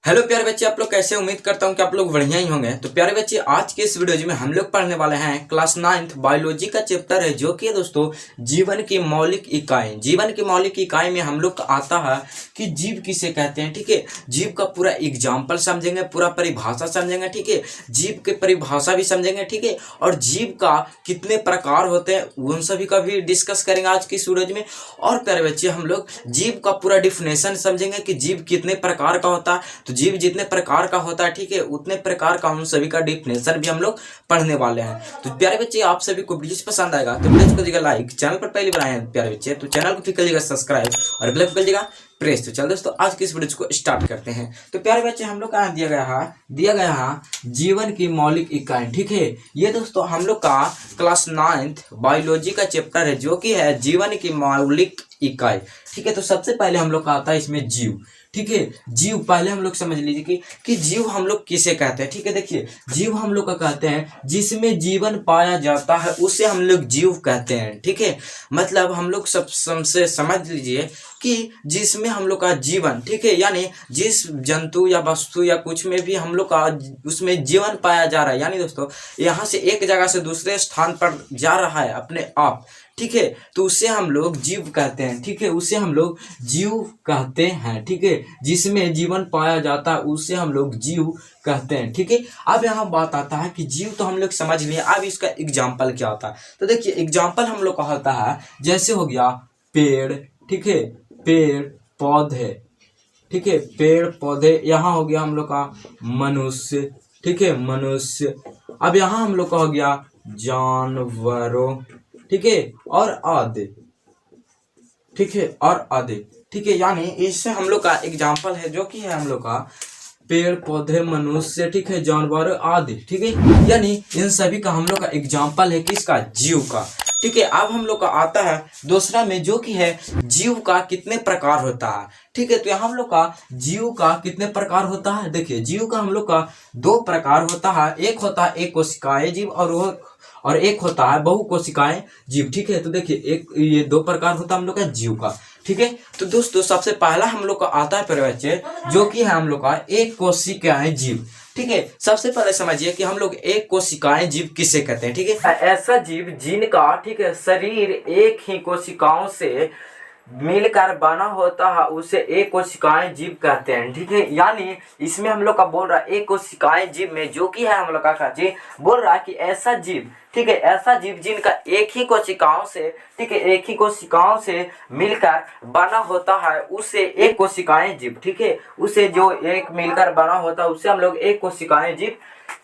Hello प्यारे बच्चे, आप लोग कैसे? उम्मीद करता हूँ कि आप लोग बढ़िया ही होंगे। तो प्यारे बच्चे, आज के इस वीडियो में हम लोग पढ़ने वाले हैं क्लास 9th बायोलॉजी का चैप्टर है, जो कि है दोस्तों जीवन की मौलिक इकाई। जीवन की मौलिक इकाई में हम लोग का आता है कि जीव किसे कहते हैं। ठीक है, जीव का पूरा एग्जाम्पल समझेंगे, पूरा परिभाषा समझेंगे। ठीक है, जीव की परिभाषा भी समझेंगे। ठीक है, और जीव का कितने प्रकार होते हैं उन सभी का भी डिस्कस करेंगे आज की इस वीडियो में। और प्यारे बच्चे, हम लोग जीव का पूरा डिफिनेशन समझेंगे कि जीव कितने प्रकार का होता है। तो जीव जितने प्रकार का होता है, ठीक है, उतने प्रकार का उन सभी का डिफिनेशन भी हम लोग पढ़ने वाले हैं। तो प्यारे बच्चे, आप सभी को वीडियो पसंद आएगा तो वीडियो को करिएगा लाइक, चैनल पर पहले बनाए हैं प्यारे बच्चे तो चैनल को फिर करिएगा सब्सक्राइब और बेल को करिएगा प्रेस। तो चल दोस्तों, आज की इस वीडियो को स्टार्ट करते हैं। तो प्यारे बच्चे, हम लोग का दिया गया है जीवन की मौलिक इकाई। ठीक है, ये दोस्तों हम लोग का क्लास 9th बायोलॉजी का चैप्टर है, जो कि है जीवन की मौलिक इकाई। ठीक है, तो सबसे पहले हम लोग का आता है इसमें जीव। ठीक है, जीव पहले हम लोग समझ लीजिए कि जीव हम लोग किसे कहते हैं। ठीक है, देखिए, जीव हम लोग का कहते हैं जिसमें जीवन पाया जाता है उसे हम लोग जीव कहते हैं। ठीक है, मतलब हम लोग सब से समझ लीजिए कि जिसमें हम लोग का जीवन, ठीक है, यानी जिस जंतु या वस्तु या कुछ में भी हम लोग का उसमें जीवन पाया जा रहा है, यानी दोस्तों यहाँ से एक जगह से दूसरे स्थान पर जा रहा है अपने आप। ठीक है, तो उसे हम लोग जीव कहते हैं। ठीक है, उसे हम लोग जीव कहते हैं। ठीक है, जिसमें जीवन पाया जाता है उसे हम लोग जीव कहते हैं। ठीक है, अब यहाँ बात आता है कि जीव तो हम लोग समझ लिए, अब इसका एग्जाम्पल क्या होता है। तो देखिए, एग्जाम्पल हम लोग का होता है जैसे हो गया पेड़। ठीक है, पेड़ पौधे। ठीक है, पेड़ पौधे। यहाँ हो गया हम लोग का मनुष्य। ठीक है, मनुष्य। अब यहाँ हम लोग का हो गया जानवरों। ठीक है, और आदि। ठीक है, और आदि। ठीक है, यानी इससे हम लोग का एग्जाम्पल है जो कि है हम लोग का पेड़ पौधे मनुष्य। ठीक है, जानवर आदि। ठीक है, यानी इन सभी का हम लोग का एग्जाम्पल है किसका? जीव का। ठीक है, अब हम लोग का आता है दूसरा में, जो कि है जीव का कितने प्रकार होता है। ठीक है, तो यहाँ हम लोग का जीव का कितने प्रकार होता है। देखिए, जीव का हम लोग का दो प्रकार होता है। एक होता है एक कोशिकाएं जीव और एक होता है बहु कोशिकाएं जीव। ठीक है, तो देखिए, एक ये दो प्रकार होता है हम लोग का जीव का। ठीक है, तो दोस्तों सबसे पहला हम लोग का आता है प्यारे बच्चे, जो कि है हम लोग का एक कोशिकाएं जीव। ठीक है, सबसे पहले समझिए कि हम लोग एक कोशिकाएं जीव किसे कहते हैं। ठीक है, ऐसा जीव जिनका, ठीक है, शरीर एक ही कोशिकाओं से मिलकर बना होता है उसे एक कोशिकाएं जीव कहते हैं। ठीक है, यानी इसमें हम लोग का बोल रहा है एक कोशिकाएं जीव में, जो कि है हम लोग का जी बोल रहा है कि ऐसा जीव, ठीक है, ऐसा जीव जिनका एक ही कोशिकाओं से, ठीक है, एक ही कोशिकाओं से मिलकर बना होता है उसे एक कोशिकाएं जीव। ठीक है, उसे जो एक मिलकर बना होता है उसे हम लोग एक कोशिकाएं जीव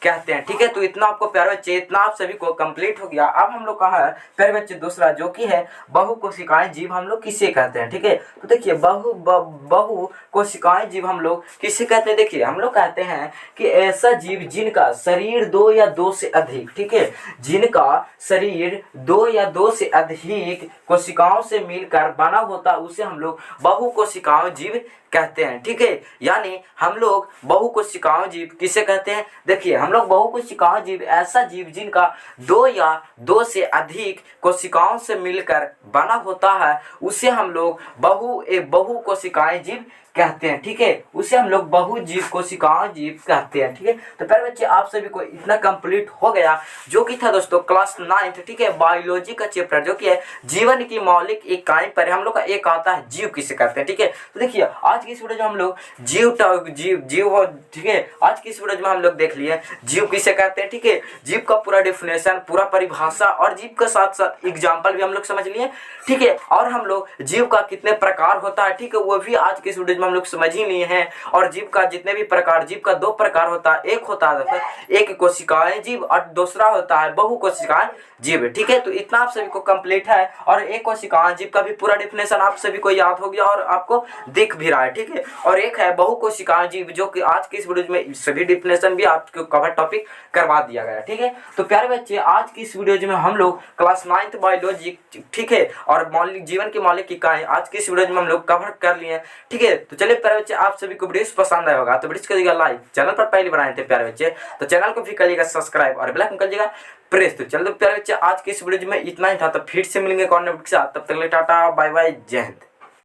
कहते हैं। ठीक है, तो इतना आपको प्यारे बच्चे, इतना आप सभी को कंप्लीट हो गया। अब हम लोग का है प्यारे बच्चे दूसरा, जो कि है बहु कोशिकाएं जीव हम लोग किसे कहते हैं। ठीक है, तो देखिए, बहु कोशिकाएं जीव हम लोग किसे कहते हैं। देखिए, हम लोग कहते हैं कि ऐसा जीव जिनका शरीर दो या दो से अधिक, ठीक है, जिनका शरीर दो या दो से अधिक कोशिकाओं से मिलकर बना होता है उसे हम लोग बहु कोशिकाएं जीव कहते हैं। ठीक है, यानी हम लोग बहु कोशिकाएं जीव किसे कहते हैं। देखिए, हम लोग बहु कोशिकाएं जीव ऐसा जीव जिनका दो या दो से अधिक कोशिकाओं से मिलकर बना होता है उसे हम लोग बहु कोशिकाएं जीव कहते हैं। ठीक है, उसे हम लोग बहु जीव कोशिकाएं जीव कहते हैं। ठीक है, तो प्यारे बच्चे, आप सभी को इतना कंप्लीट हो गया, जो कि था दोस्तों क्लास 9th, ठीक है, बायोलॉजी का चैप्टर, जो कि है जीवन की मौलिक इकाई पर हम लोग का एक आता है जीव किसे कहते हैं। ठीक है, तो देखिए, आज की इस वीडियो में हम लोग जीव हो, ठीक है, आज की इस वीडियो में हम लोग देख लिए जीव किसे कहते हैं। ठीक है, जीव का पूरा डिफिनेशन, पूरा परिभाषा और जीव के साथ साथ एग्जाम्पल भी हम लोग समझ लिए। ठीक है, और हम लोग जीव का कितने प्रकार होता है, ठीक है, वो भी आज की इस वीडियो में हम लोग समझ ही लिए हैं। और जीव का जितने भी प्रकार, जीव का दो प्रकार होता है, एक होता है एक कोशिकाएं जीव और दूसरा होता है बहु कोशिकाएं जीव। ठीक है, तो इतना आप सभी को कंप्लीट है, और एक कोशिकाएं जीव का भी पूरा डिफिनेशन आप सभी को याद हो गया और आपको दिख भी रहा है। ठीक है, और एक है बहु कोशिकाएं जीव, जो कि आज की इस वीडियो में सभी डिफिनेशन भी आपको कवर टॉपिक करवा दिया गया। ठीक है, तो प्यारे बच्चे, आज की इस वीडियो में हम लोग क्लास 9th बायोलॉजी, ठीक है, और मौलिक जीवन की मौलिक इकाई आज की इस वीडियो में हम लोग कवर कर लिए। ठीक है, तो चलिए प्यारे बच्चे, आप सभी को वीडियो पसंद आया होगा तो वीडियो करिएगा लाइक, चैनल पर पहले बनाए थे प्यारे बच्चे तो चैनल को भी करिएगा सब्सक्राइब और बेल आइकन करिएगा प्रेस। तो चलो प्यारे बच्चे, आज के इस वीडियो में इतना ही था, तो फिर से मिलेंगे कौन के साथ, तब तक के लिए टाटा बाय बाय, जय हिंद।